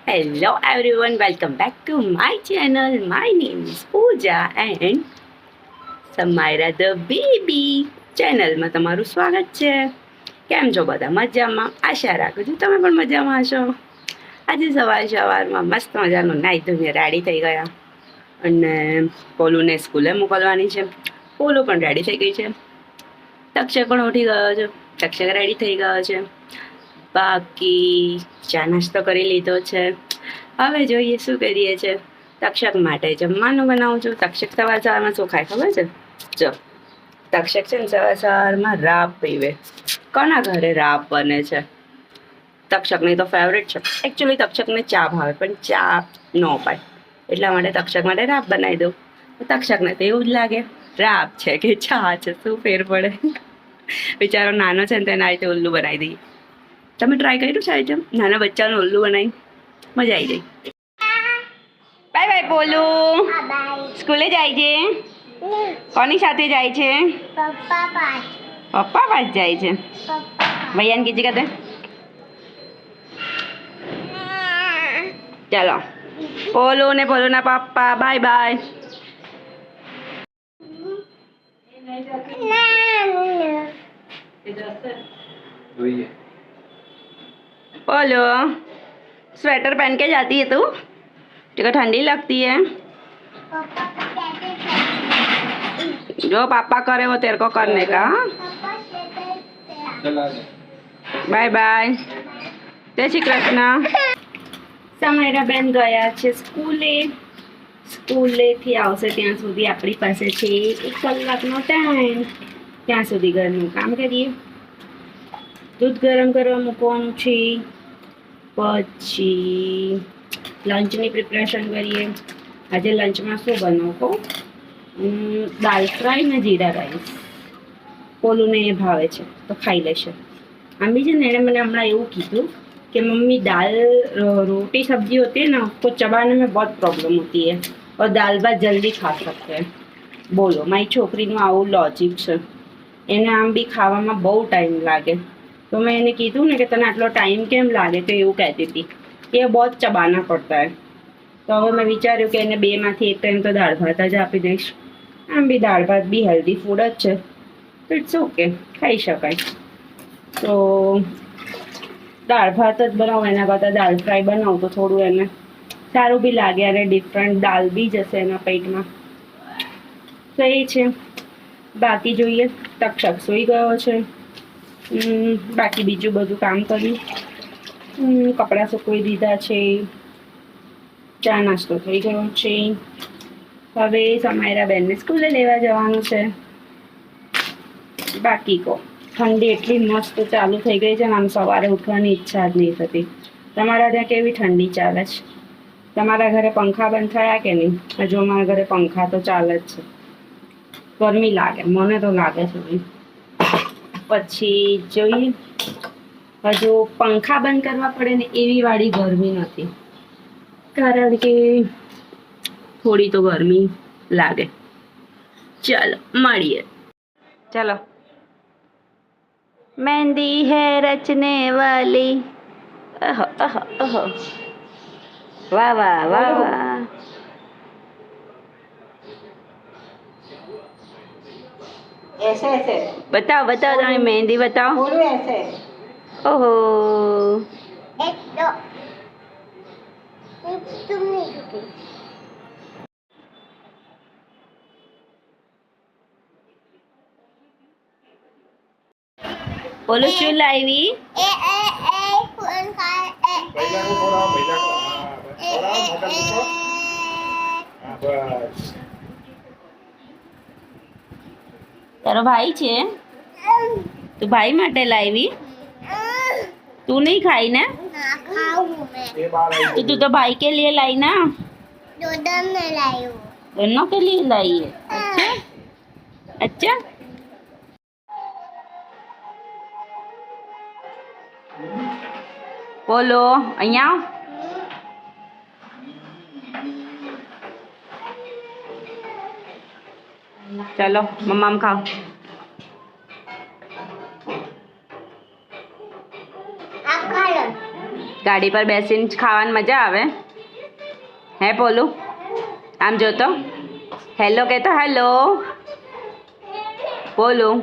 Hello everyone, welcome back to my channel. My name is Pooja and Samaira the baby ચેનલમાં તમારું સ્વાગત છે. કેમ છો બધા? મજામાં? આશા રાખું છું તમે પણ મજામાં હશો. આજે સવારમાં મસ્ત મજાનું નાહી ધોઈને રેડી થઈ ગયા અને પોલુને સ્કૂલે મોકલવાની છે. પોલું પણ રેડી થઈ ગઈ છે. તક્ષક પણ ઉઠી ગયો છે. તક્ષક રેડી થઈ ગયો છે. બાકી ચા નાસ્તો કરી લીધો છે. હવે જોઈએ શું કરીએ છે. તક્ષક માટે જમવાનું બનાવું છું. તક્ષક સવારમાં શું ખાય ખબર છે? જો તક્ષક છે ને સવારમાં રાબ પીવે. કોના ઘરે રાબ બને છે? તક્ષકની તો ફેવરેટ છે. એકચ્યુઅલી તક્ષકને ચા ભાવે પણ ચા ન પાય, એટલા માટે તક્ષક માટે રાબ બનાવી દઉં. તક્ષકને તો એવું જ લાગે રાબ છે કે ચા છે, શું ફેર પડે. બિચારો નાનો છે ને તેના રીતે ઉલ્લુ બનાવી દઈએ. તમે ટ્રાય કર્યું છે આઈટમ? નાના બચ્ચાનું ઉલ્લુ બનાવી મજા આવી જાય. બાય બાય બોલુ. સ્કૂલે જાય છે? કોની સાથે જાય છે? પપ્પા પાસે જાય છે. ભૈયાને કીધી કદે ચાલો પોલુ ને પોલુના પપ્પા બાય બાય. बोलो स्वेटर पहन के जाती है तू? तेरे को ठंडी लगती है? जो पापा करे वो तेरे को करने का. Bye bye. जय श्री कृष्ण. સમાયરા બેન ગયા છે સ્કૂલે. સ્કૂલેથી આવશે ત્યાં સુધી આપણી પાસે છે 1 કલાકનો ટાઈમ. ત્યાં સુધી ઘરનું કામ કરીએ. દૂધ ગરમ કરવા મૂકવાનું છે. પછી લંચની પ્રિપરેશન કરીએ. આજે લંચમાં શું બનાવું કહું? દાલ ફ્રાય ને જીરા રાઈસ. પોલુને એ ભાવે છે તો ખાઈ લેશે. આમ બી છે ને એણે મને હમણાં એવું કીધું कि मम्मी दाल रोटी सब्जी होती है ना, उसको चबाने में बहुत प्रॉब्लम होती है और दाल भात जल्दी खा सकते हैं. बोलो मारी છોકરીનું આવું લોજિક છે. એને આમ બી ખાવામાં બહુ ટાઈમ લાગે. તો મેં એને કીધું ને કે તને આટલો ટાઈમ કેમ લાગે? તો એવું કહેતી હતી કે બહુ ચબાના પડતા હે. તો હવે મેં વિચાર્યું કે એને બેમાંથી એક ટાઈમ તો દાળ ભાત જ આપી દઈશ. આમ બી દાળ ભાત બી હેલ્ધી ફૂડ જ છે, તો ઇટ્સ ઓકે, ખાઈ શકાય. તો દાળ ભાત જ બનાવો એના કરતાં દાળ ફ્રાય બનાવું તો થોડું એને સારું બી લાગે અને ડિફરન્ટ દાલ બી જશે એના પેટમાં. તો એ છે. બાકી જોઈએ. તક્ષક સૂઈ ગયો છે. બાકી બીજું બધું કામ કર્યું. કપડાં સૂકવી દીધા છે. ચા નાસ્તો થઈ ગયો છે. હવે સમાયરા બેનને સ્કૂલે લેવા જવાનું છે. બાકી કહો, ઠંડી એટલી મસ્ત ચાલુ થઈ ગઈ છે ને, આમ સવારે ઉઠવાની ઈચ્છા જ નહીં થતી. તમારા ત્યાં કેવી ઠંડી ચાલે છે? તમારા ઘરે પંખા બંધ થયા કે નહીં? હજુ અમારા ઘરે પંખા તો ચાલે જ છે. ગરમી લાગે, મને તો લાગે છે ભાઈ. પછી જોઈએ. હજુ પંખા બંધ કરવા પડે ને એવી વાળી ગરમી નથી, કારણ કે થોડી તો ગરમી લાગે. ચાલો મળીએ. चलो. मेहंदी है रचने वाली. ओहो ओहो ओहो. वाह वाह वाह वाह. ऐसे ऐसे बताओ बताओ, तुम्हें मेहंदी बताओ. बोलो ऐसे. ओहो. एक दो. तुम नहीं रुकी. बोलो શું લાવી? फोन का भैया को थोड़ा भैया को थोड़ा मोटा पूछो. हाँ बस. તારો ભાઈ છે? તું ભાઈ માટે લાવી? તું નહીં ખાઈ ને? ना खाऊं मैं. ये बाल आई. तो तू तो भाई के लिए लाई ना. दोदन में लाई हूँ. दोनों के लिए लाई है. अच्छा अच्छा. બોલો અહીંયા. ચલો મમ્મામ ખાઓ. आप खा लो. ગાડી પર બેસીને ખાવાની મજા આવે હે પોલું આમ જોતો હેલો કહેતો હેલો પોલું